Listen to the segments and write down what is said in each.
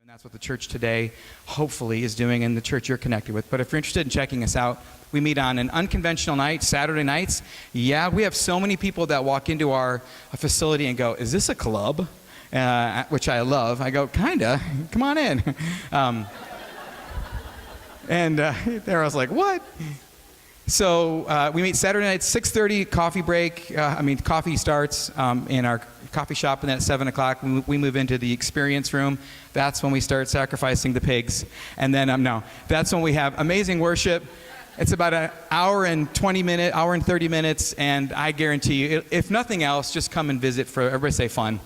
That's what the church today hopefully is doing in the church you're connected with. But if you're interested in checking us out, we meet on an unconventional night, Saturday nights. Yeah, we have so many people that walk into our facility and go, is this a club? Which I love. I go, kinda, come on in. There I was like, what? So we meet Saturday night, 6:30, coffee break. Coffee starts in our coffee shop, and then at 7 o'clock we move into the experience room. That's when we start sacrificing the pigs. And then, that's when we have amazing worship. It's about an hour and 30 minutes, and I guarantee you, if nothing else, just come and visit for, everybody say fun,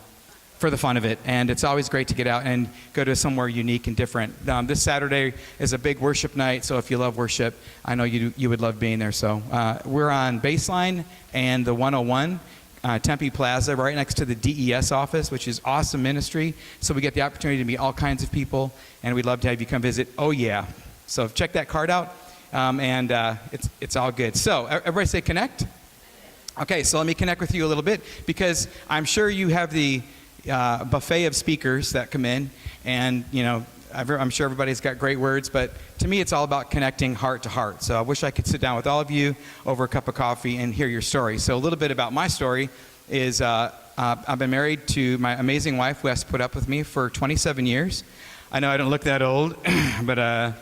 for the fun of it. And it's always great to get out and go to somewhere unique and different. This Saturday is a big worship night, so if you love worship, I know you would love being there. So we're on Baseline and the 101. Tempe Plaza, right next to the DES office, which is awesome ministry. So we get the opportunity to meet all kinds of people, and we'd love to have you come visit. Oh yeah. So check that card out, and it's all good. So everybody say connect. Okay, so let me connect with you a little bit, because I'm sure you have the buffet of speakers that come in, and I'm sure everybody's got great words, but to me it's all about connecting heart to heart. So I wish I could sit down with all of you over a cup of coffee and hear your story. So a little bit about my story is I've been married to my amazing wife, who has put up with me for 27 years. I know I don't look that old, but I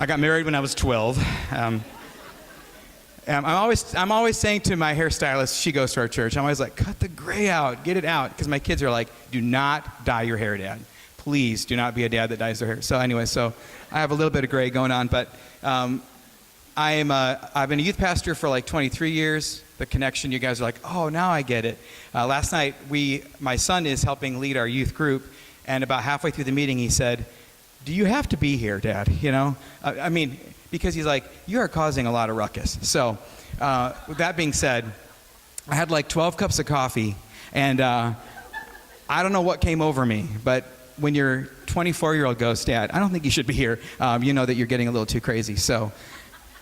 got married when I was 12. I'm always saying to my hairstylist, she goes to our church, I'm always like, cut the gray out, get it out, because my kids are like, do not dye your hair, Dad. Please do not be a dad that dyes their hair. So anyway, so I have a little bit of gray going on, but I've been a youth pastor for like 23 years. The connection, you guys are like, oh, now I get it. Last night, my son is helping lead our youth group, and about halfway through the meeting, he said, do you have to be here, Dad? Because he's like, you are causing a lot of ruckus. So with that being said, I had like 12 cups of coffee, and I don't know what came over me, but when your 24-year-old goes, Dad, I don't think you should be here, you know that you're getting a little too crazy. So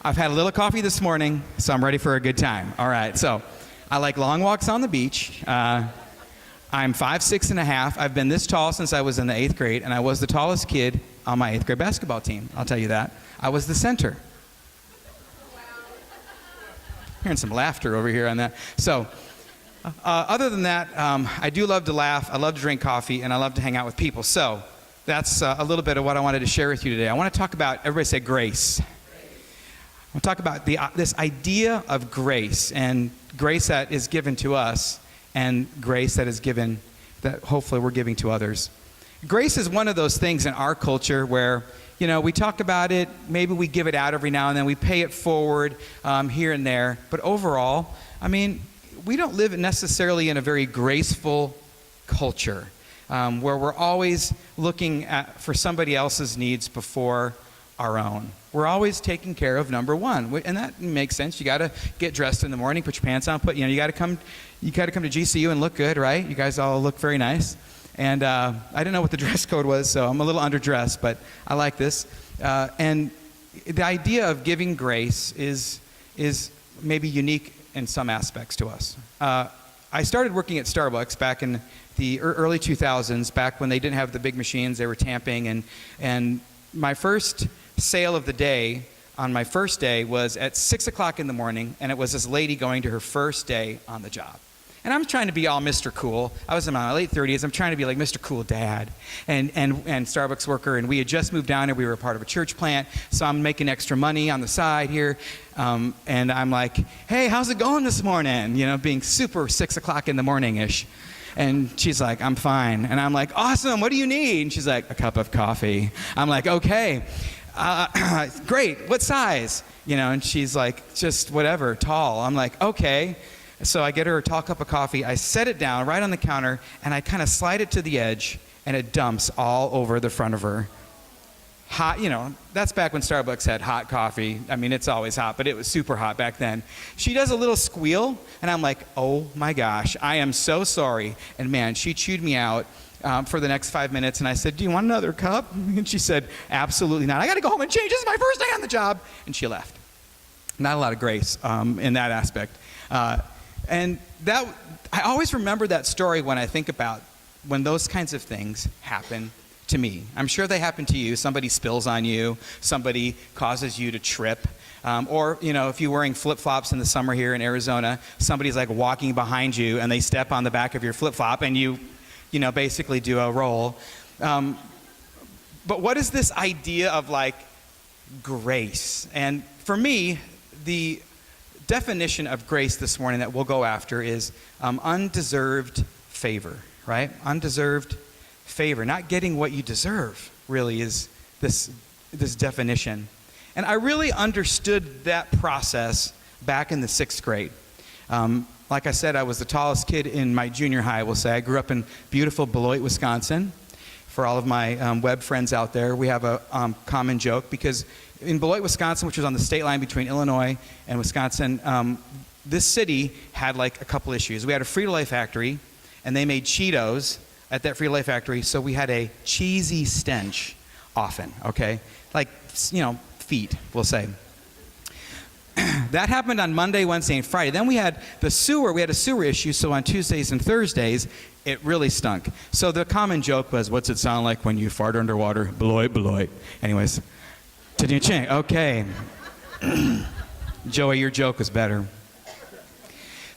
I've had a little coffee this morning, so I'm ready for a good time. All right, so I like long walks on the beach. I'm 5'6½". I've been this tall since I was in the 8th grade, and I was the tallest kid on my 8th grade basketball team. I'll tell you that. I was the center. Hearing some laughter over here on that. So other than that, I do love to laugh, I love to drink coffee, and I love to hang out with people. So that's a little bit of what I wanted to share with you today. I want to talk about, everybody say grace. I want to talk about this idea of grace, and grace that is given to us, and grace that is given, that hopefully we're giving to others. Grace is one of those things in our culture where, we talk about it, maybe we give it out every now and then, we pay it forward here and there, but overall, we don't live necessarily in a very graceful culture where we're always looking for somebody else's needs before our own. We're always taking care of number one, and that makes sense. You got to get dressed in the morning, put your pants on, you got to come to GCU and look good, right? You guys all look very nice. And I didn't know what the dress code was, so I'm a little underdressed, but I like this. And the idea of giving grace is maybe unique in some aspects to us. I started working at Starbucks back in the early 2000s, back when they didn't have the big machines, they were tamping, and my first sale of the day on my first day was at 6 o'clock in the morning, and it was this lady going to her first day on the job. And I'm trying to be all Mr. Cool. I was in my late 30s. I'm trying to be like Mr. Cool Dad and Starbucks worker. And we had just moved down here. We were a part of a church plant. So I'm making extra money on the side here. And I'm like, hey, how's it going this morning? Being super 6 o'clock in the morning-ish. And she's like, I'm fine. And I'm like, awesome, what do you need? And she's like, a cup of coffee. I'm like, okay, great, what size? And she's like, just whatever, tall. I'm like, okay. So I get her a tall cup of coffee, I set it down right on the counter, and I kind of slide it to the edge, and it dumps all over the front of her. Hot, that's back when Starbucks had hot coffee. It's always hot, but it was super hot back then. She does a little squeal, and I'm like, oh my gosh, I am so sorry. And man, she chewed me out for the next 5 minutes, and I said, do you want another cup? And she said, absolutely not. I got to go home and change. This is my first day on the job. And she left. Not a lot of grace in that aspect. And I always remember that story when I think about when those kinds of things happen to me. I'm sure they happen to you. Somebody spills on you. Somebody causes you to trip. Or, if you're wearing flip-flops in the summer here in Arizona, somebody's like walking behind you and they step on the back of your flip-flop and you basically do a roll. But what is this idea of like grace? And for me, the definition of grace this morning that we'll go after is undeserved favor, right? Undeserved favor. Not getting what you deserve really is this definition. And I really understood that process back in the 6th grade. Like I said, I was the tallest kid in my junior high, we'll say. I grew up in beautiful Beloit, Wisconsin. For all of my web friends out there, we have a common joke because in Beloit, Wisconsin, which was on the state line between Illinois and Wisconsin, this city had like a couple issues. We had a Frito-Lay factory, and they made Cheetos at that Frito-Lay factory, so we had a cheesy stench often, okay? Like, feet, we'll say. That happened on Monday, Wednesday, and Friday. Then we had the sewer. We had a sewer issue, so on Tuesdays and Thursdays, it really stunk. So the common joke was, what's it sound like when you fart underwater? Beloit, Beloit. Anyways, ta-ding-ching. Okay. Joey, your joke was better.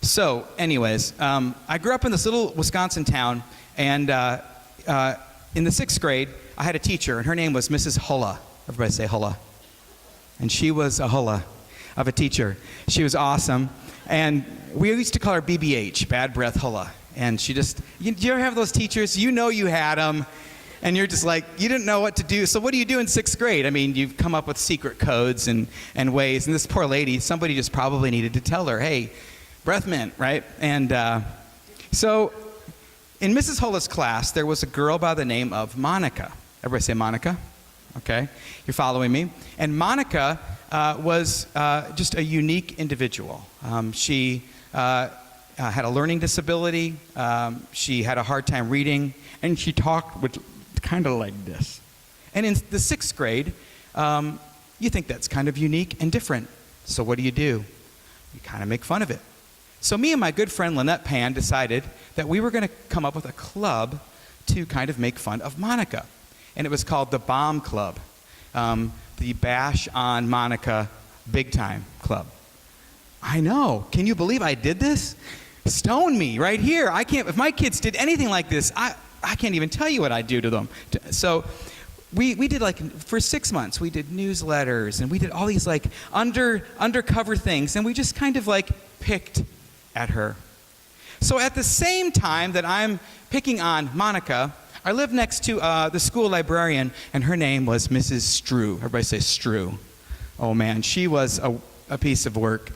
So, anyways, I grew up in this little Wisconsin town, and in the 6th grade, I had a teacher, and her name was Mrs. Hulla. Everybody say Hulla. And she was a Hulla of a teacher. She was awesome. And we used to call her BBH, Bad Breath Hulla. And she just, you ever have those teachers, you had them, and you're just like, you didn't know what to do. So what do you do in 6th grade? I mean, you've come up with secret codes and ways. And this poor lady, somebody just probably needed to tell her, hey, breath mint, right? And so in Mrs. Hulla's class, there was a girl by the name of Monica. Everybody say Monica? Okay, you're following me. And Monica was just a unique individual. She had a learning disability. She had a hard time reading, and she talked with kind of like this. And in the 6th grade, you think that's kind of unique and different. So what do? You kind of make fun of it. So me and my good friend Lynette Pan decided that we were going to come up with a club to kind of make fun of Monica. And it was called the Bomb Club, the Bash on Monica Big Time Club. I know. Can you believe I did this? Stone me right here. I can't. If my kids did anything like this, I can't even tell you what I'd do to them. So we did like, for 6 months, we did newsletters, and we did all these like undercover things, and we just kind of like picked at her. So at the same time that I'm picking on Monica, I lived next to the school librarian, and her name was Mrs. Strew. Everybody say Strew. Oh man, she was a piece of work,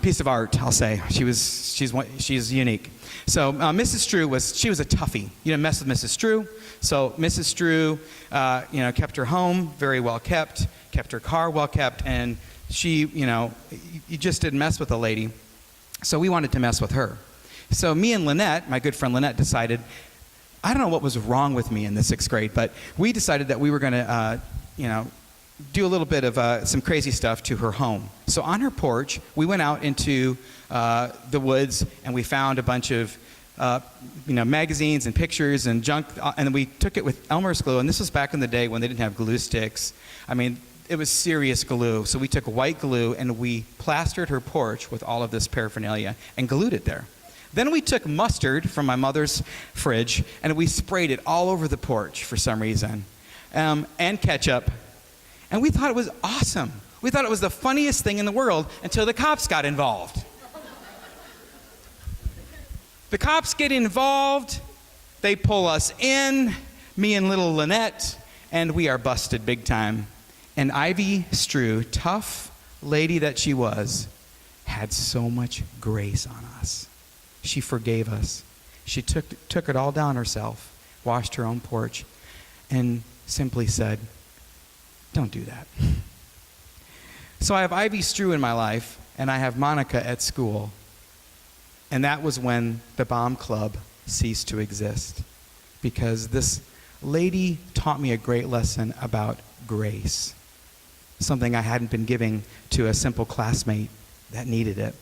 piece of art, I'll say. She's unique. So Mrs. Strew was a toughie. You didn't mess with Mrs. Strew. So Mrs. Strew, kept her home very well kept her car well kept, and she, you just didn't mess with the lady. So we wanted to mess with her. So me and Lynette, my good friend Lynette, decided, I don't know what was wrong with me in the 6th grade, but we decided that we were going to, do a little bit of some crazy stuff to her home. So on her porch, we went out into the woods, and we found a bunch of, magazines and pictures and junk, and we took it with Elmer's glue. And this was back in the day when they didn't have glue sticks. I mean, it was serious glue. So we took white glue, and we plastered her porch with all of this paraphernalia and glued it there. Then we took mustard from my mother's fridge, and we sprayed it all over the porch for some reason, and ketchup. And we thought it was awesome. We thought it was the funniest thing in the world until the cops got involved. The cops get involved. They pull us in, me and little Lynette, and we are busted big time. And Ivy Strew, tough lady that she was, had so much grace on us. She forgave us. She took it all down herself, washed her own porch, and simply said, don't do that. So I have Ivy Strew in my life, and I have Monica at school. And that was when the Bomb Club ceased to exist, because this lady taught me a great lesson about grace, something I hadn't been giving to a simple classmate that needed it.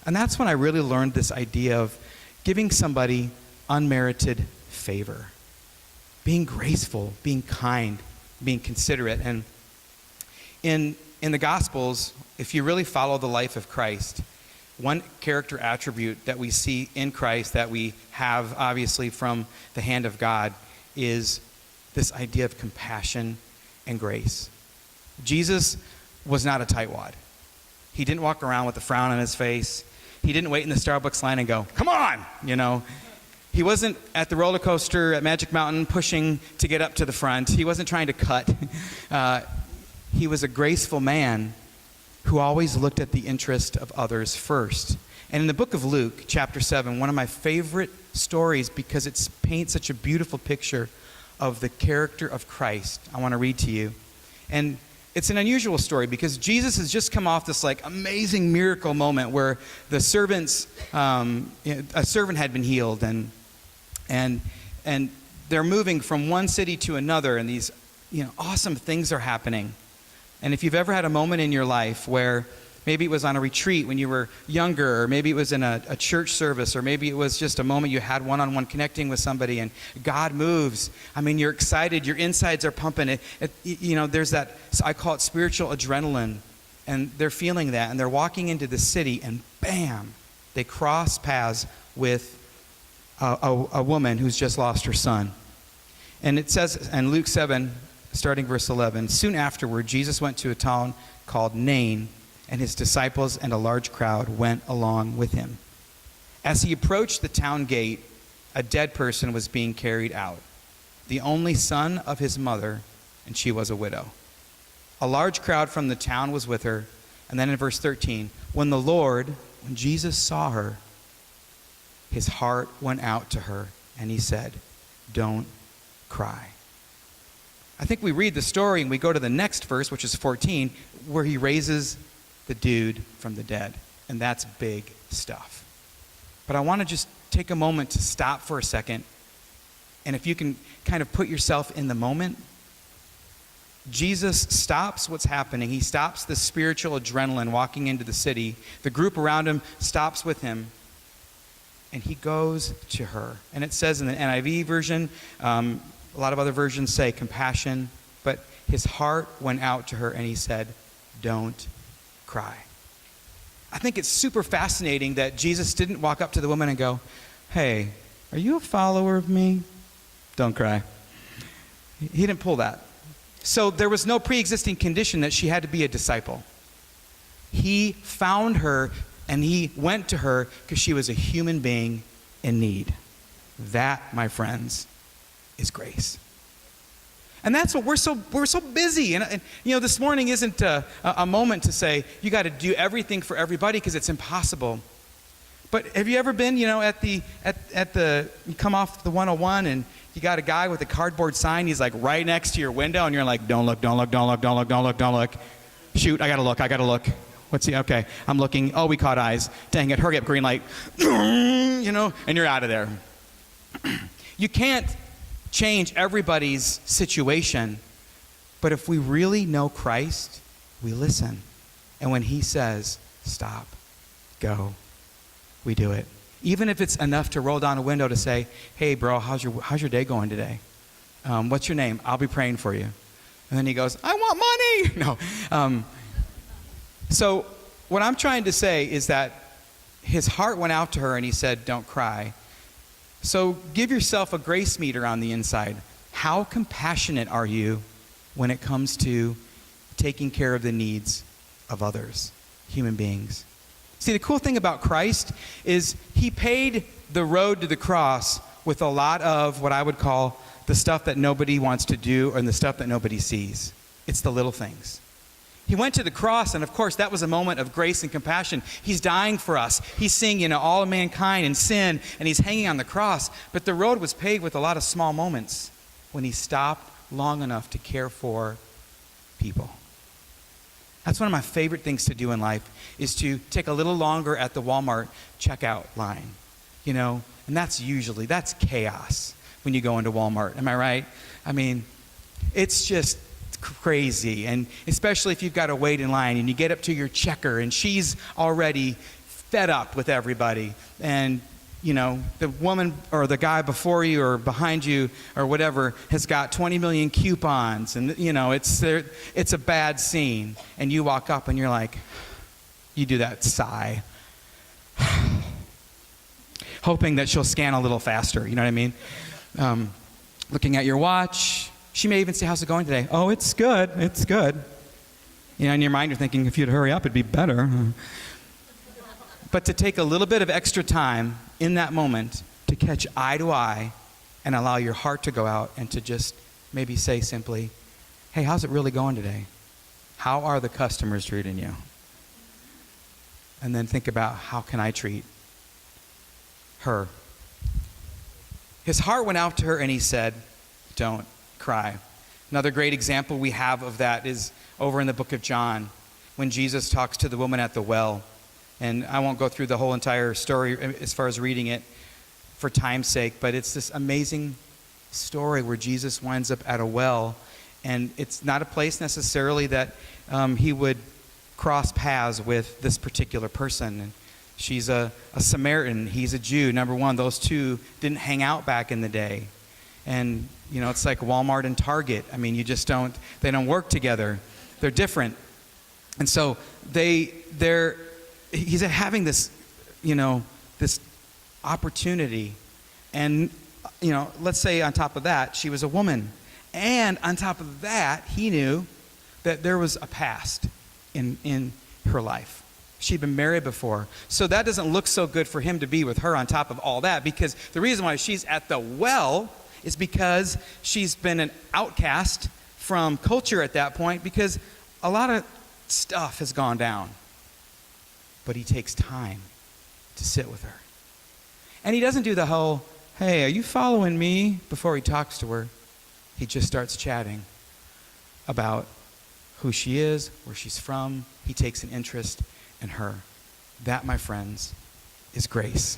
And that's when I really learned this idea of giving somebody unmerited favor. being graceful, being kind, being considerate. And in the Gospels, if you really follow the life of Christ, one character attribute that we see in Christ that we have obviously from the hand of God is this idea of compassion and grace. Jesus was not a tightwad. He didn't walk around with a frown on his face. He didn't wait in the Starbucks line and go, "Come on," He wasn't at the roller coaster at Magic Mountain pushing to get up to the front. He wasn't trying to cut. He was a graceful man who always looked at the interest of others first. And in the book of Luke, chapter 7, one of my favorite stories because it paints such a beautiful picture of the character of Christ, I want to read to you. And it's an unusual story because Jesus has just come off this amazing miracle moment where the servants, a servant had been healed, and they're moving from one city to another, and these awesome things are happening. And if you've ever had a moment in your life where maybe it was on a retreat when you were younger, or maybe it was in a church service, or maybe it was just a moment you had one-on-one connecting with somebody and God moves. I mean, you're excited, your insides are pumping. There's that, I call it spiritual adrenaline, and they're feeling that, and they're walking into the city, and bam, they cross paths with a woman who's just lost her son. And it says in Luke 7, starting verse 11, soon afterward, Jesus went to a town called Nain, and his disciples and a large crowd went along with him. As he approached the town gate, a dead person was being carried out, the only son of his mother, and she was a widow. A large crowd from the town was with her. And then in verse 13, when Jesus saw her, his heart went out to her, and he said, "Don't cry." I think we read the story and we go to the next verse, which is 14, where he raises the dude from the dead. And that's big stuff. But I want to just take a moment to stop for a second. And if you can kind of put yourself in the moment, Jesus stops what's happening. He stops the spiritual adrenaline walking into the city. The group around him stops with him. And he goes to her. And it says in the NIV version, a lot of other versions say compassion, but his heart went out to her and he said, "Don't cry." I think it's super fascinating that Jesus didn't walk up to the woman and go, "Hey, are you a follower of me? Don't cry." He didn't pull that. So there was no pre-existing condition that she had to be a disciple. He found her and he went to her because she was a human being in need. That, my friends, is grace. And that's what we're so busy. And this morning isn't a moment to say you got to do everything for everybody because it's impossible. But have you ever been, at the you come off the 101 and you got a guy with a cardboard sign, he's like right next to your window and you're like, "Don't look, don't look, don't look, don't look, don't look, don't look." Shoot, I got to look. What's he? Okay, I'm looking. Oh, we caught eyes. Dang it, hurry up, green light. And you're out of there. You can't change everybody's situation, but if we really know Christ, we listen. And when he says, "Stop, go," we do it. Even if it's enough to roll down a window to say, "Hey, bro, how's your day going today? What's your name? I'll be praying for you." And then he goes, "I want money." No. So what I'm trying to say is that his heart went out to her and he said, "Don't cry." So give yourself a grace meter on the inside. How compassionate are you when it comes to taking care of the needs of others, human beings? See, the cool thing about Christ is he paid the road to the cross with a lot of what I would call the stuff that nobody wants to do and the stuff that nobody sees. It's the little things. He went to the cross, and of course, that was a moment of grace and compassion. He's dying for us. He's seeing, all of mankind and sin, and he's hanging on the cross. But the road was paved with a lot of small moments when he stopped long enough to care for people. That's one of my favorite things to do in life, is to take a little longer at the Walmart checkout line, and that's chaos when you go into Walmart. Am I right? I mean, it's just crazy, and especially if you've got to wait in line and you get up to your checker and she's already fed up with everybody, and the woman or the guy before you or behind you or whatever has got 20 million coupons, and it's a bad scene, and you walk up and you're like, you do that sigh, hoping that she'll scan a little faster, you know what I mean? Looking at your watch. She may even say, how's it going today? Oh, it's good, it's good. In your mind you're thinking, if you'd hurry up it'd be better. But to take a little bit of extra time in that moment to catch eye to eye and allow your heart to go out and to just maybe say simply, hey, how's it really going today? How are the customers treating you? And then think about, how can I treat her? His heart went out to her and he said, don't cry. Another great example we have of that is over in the book of John, when Jesus talks to the woman at the well. And I won't go through the whole entire story as far as reading it for time's sake, but it's this amazing story where Jesus winds up at a well, and it's not a place necessarily that he would cross paths with this particular person. And she's a Samaritan, he's a Jew. Number one, those two didn't hang out back in the day. And, it's like Walmart and Target. I mean, they don't work together. They're different. And so he's having this, this opportunity. And, let's say on top of that, she was a woman. And on top of that, he knew that there was a past in her life. She'd been married before. So that doesn't look so good for him to be with her on top of all that, because the reason why she's at the well is because she's been an outcast from culture at that point, because a lot of stuff has gone down. But he takes time to sit with her. And he doesn't do the whole, hey, are you following me? Before he talks to her, he just starts chatting about who she is, where she's from. He takes an interest in her. That, my friends, is grace.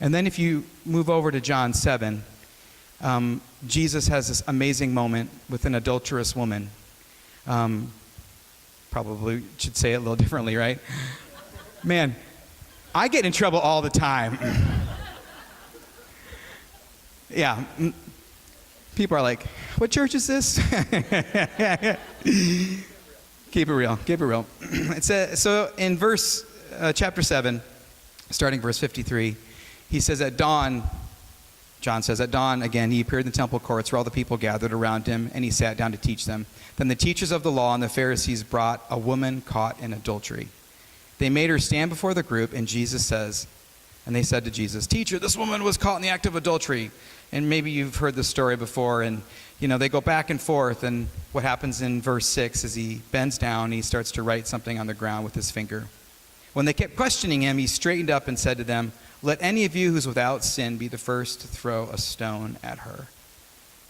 And then if you move over to John 7, Jesus has this amazing moment with an adulterous woman. Probably should say it a little differently, right? Man, I get in trouble all the time. Yeah. People are like, what church is this? Keep it real. Keep it real. It says, so in chapter 7, starting verse 53, he says, at dawn, John says, at dawn, again, he appeared in the temple courts where all the people gathered around him, and he sat down to teach them. Then the teachers of the law and the Pharisees brought a woman caught in adultery. They made her stand before the group, and they said to Jesus, Teacher, this woman was caught in the act of adultery. And maybe you've heard this story before, and they go back and forth, and what happens in verse 6 is he bends down, and he starts to write something on the ground with his finger. When they kept questioning him, he straightened up and said to them, let any of you who's without sin be the first to throw a stone at her.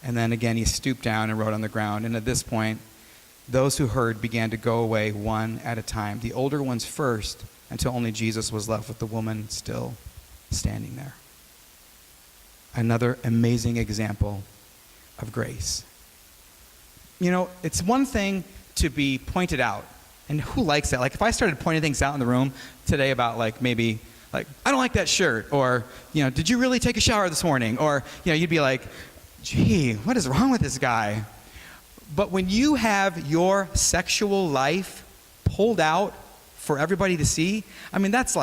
And then again he stooped down and wrote on the ground. And at this point, those who heard began to go away one at a time, the older ones first, until only Jesus was left with the woman still standing there. Another amazing example of grace. It's one thing to be pointed out. And who likes that? Like if I started pointing things out in the room today about maybe I don't like that shirt, or, did you really take a shower this morning? Or, you'd be like, gee, what is wrong with this guy? But when you have your sexual life pulled out for everybody to see, I mean, that's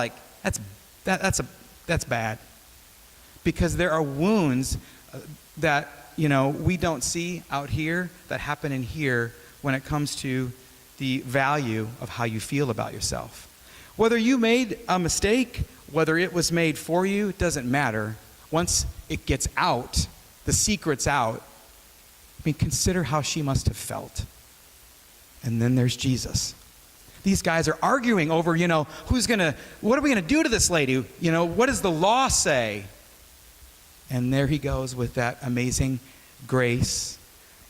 bad. Because there are wounds that, we don't see out here that happen in here when it comes to the value of how you feel about yourself. Whether you made a mistake, whether it was made for you, it doesn't matter. Once it gets out, the secret's out, consider how she must have felt. And then there's Jesus. These guys are arguing over, what are we going to do to this lady? What does the law say? And there he goes with that amazing grace.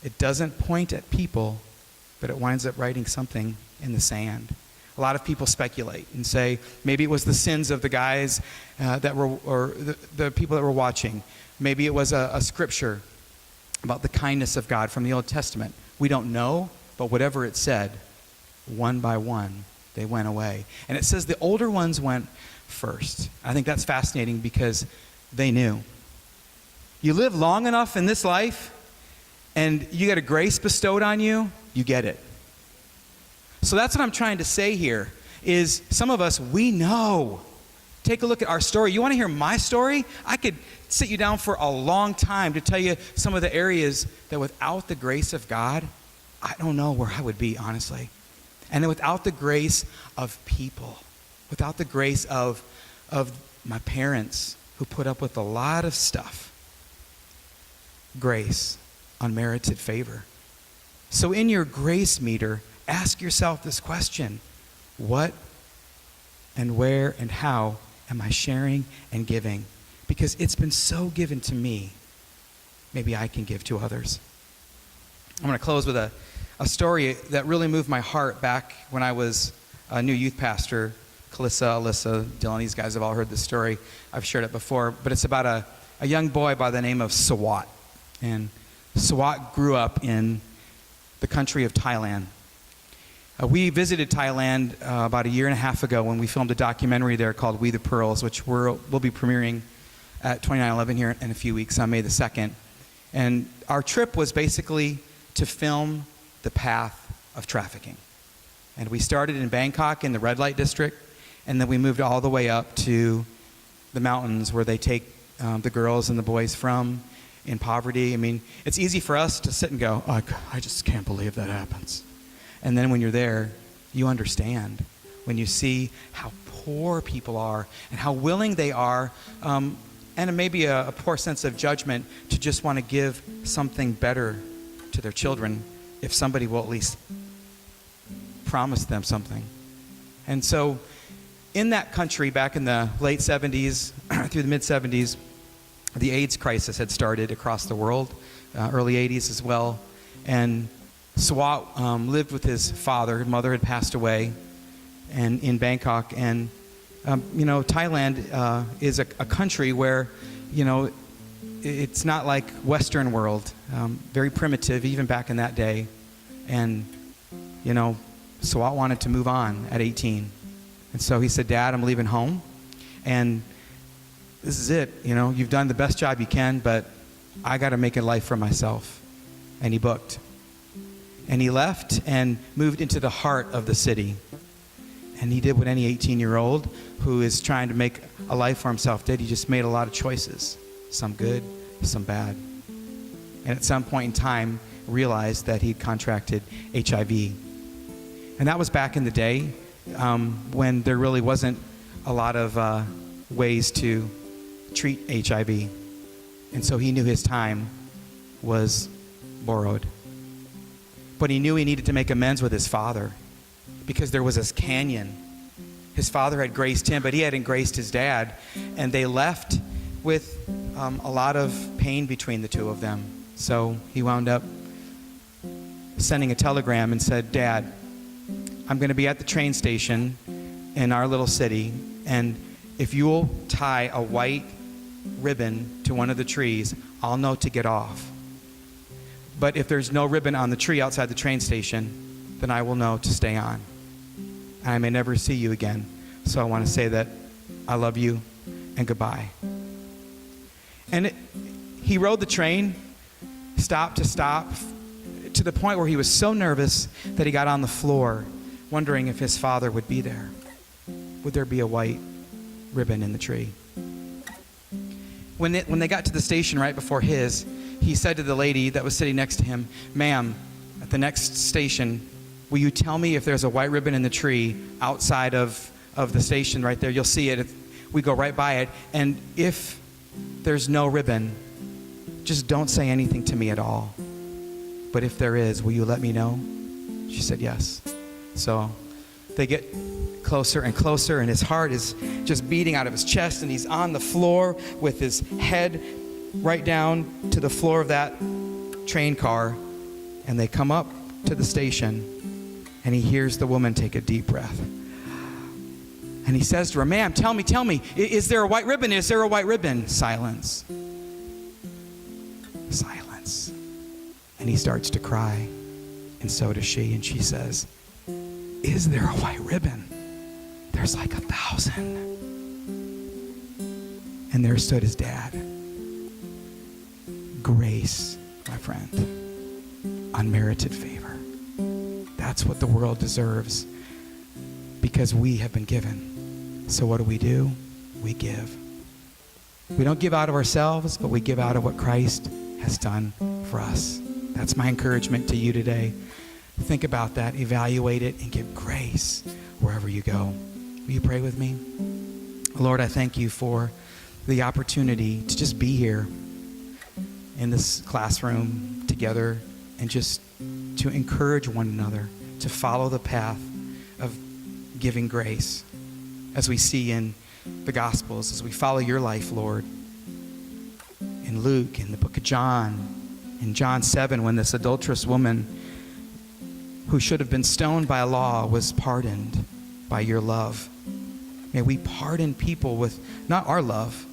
It doesn't point at people, but it winds up writing something in the sand. A lot of people speculate and say maybe it was the sins of the guys or the people that were watching. Maybe it was a scripture about the kindness of God from the Old Testament. We don't know, but whatever it said, one by one, they went away. And it says the older ones went first. I think that's fascinating because they knew. You live long enough in this life and you get a grace bestowed on you, you get it. So that's what I'm trying to say here is some of us, we know. Take a look at our story. You want to hear my story? I could sit you down for a long time to tell you some of the areas that without the grace of God, I don't know where I would be, honestly. And then without the grace of people, without the grace of my parents who put up with a lot of stuff, grace, unmerited favor. So in your grace meter, ask yourself this question: what and where and how am I sharing and giving? Because it's been so given to me, maybe I can give to others. I'm going to close with a story that really moved my heart back when I was a new youth pastor. Calissa, Alyssa, Dylan, these guys have all heard this story. I've shared it before, but it's about a young boy by the name of Sawat. And Sawat grew up in the country of Thailand. We visited Thailand about a year and a half ago when we filmed a documentary there called We the Pearls, which we'll be premiering at 2911 here in a few weeks on May the 2nd. And our trip was basically to film the path of trafficking. And we started in Bangkok in the red light district, and then we moved all the way up to the mountains where they take the girls and the boys from in poverty. I mean, it's easy for us to sit and go, oh, I just can't believe that happens. And then when you're there, you understand. When you see how poor people are and how willing they are, and maybe a poor sense of judgment to just want to give something better to their children if somebody will at least promise them something. And so in that country, back in the late 70s through the mid 70s, the AIDS crisis had started across the world, early 80s as well. And Sawat lived with his father. His mother had passed away and in Bangkok. And, Thailand is a country where, it's not like Western world, very primitive, even back in that day. And, Sawat wanted to move on at 18. And so he said, Dad, I'm leaving home. And this is it. You've done the best job you can, but I got to make a life for myself. And he booked. And he left and moved into the heart of the city. And he did what any 18-year-old who is trying to make a life for himself did. He just made a lot of choices, some good, some bad. And at some point in time, realized that he'd contracted HIV. And that was back in the day when there really wasn't a lot of ways to treat HIV. And so he knew his time was borrowed. But he knew he needed to make amends with his father because there was this canyon. His father had graced him, but he hadn't graced his dad. And they left with a lot of pain between the two of them. So he wound up sending a telegram and said, Dad, I'm going to be at the train station in our little city, and if you'll tie a white ribbon to one of the trees, I'll know to get off. But if there's no ribbon on the tree outside the train station, then I will know to stay on. I may never see you again. So I want to say that I love you and goodbye. And he rode the train, stop to stop, to the point where he was so nervous that he got on the floor, wondering if his father would be there. Would there be a white ribbon in the tree? When they got to the station right before his, he said to the lady that was sitting next to him, Ma'am, at the next station, will you tell me if there's a white ribbon in the tree outside of the station right there? You'll see it. We go right by it. And if there's no ribbon, just don't say anything to me at all. But if there is, will you let me know? She said yes. So they get closer and closer, and his heart is just beating out of his chest, and he's on the floor with his head right down to the floor of that train car. And they come up to the station, and he hears the woman take a deep breath. And he says to her, Ma'am, tell me, is there a white ribbon? Is there a white ribbon? Silence. Silence. And he starts to cry, and so does she. And she says, is there a white ribbon? There's like 1,000. And there stood his dad. Grace, my friend. Unmerited favor. That's what the world deserves because we have been given. So what do? We give. We don't give out of ourselves, but we give out of what Christ has done for us. That's my encouragement to you today. Think about that, evaluate it, and give grace wherever you go. Will you pray with me? Lord, I thank you for the opportunity to just be here in this classroom together and just to encourage one another to follow the path of giving grace as we see in the Gospels, as we follow your life, Lord. In Luke, in the book of John, in John 7, when this adulterous woman who should have been stoned by law was pardoned by your love. May we pardon people with not our love,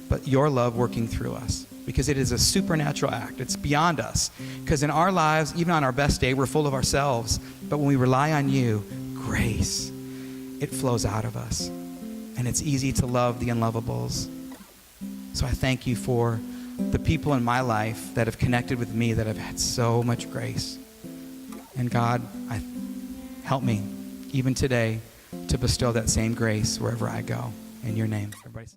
but your love working through us, because it is a supernatural act. It's beyond us, because in our lives, even on our best day, we're full of ourselves. But when we rely on you, grace, it flows out of us. And it's easy to love the unlovables. So I thank you for the people in my life that have connected with me that have had so much grace. And God, help me, even today, to bestow that same grace wherever I go. In your name. Everybody say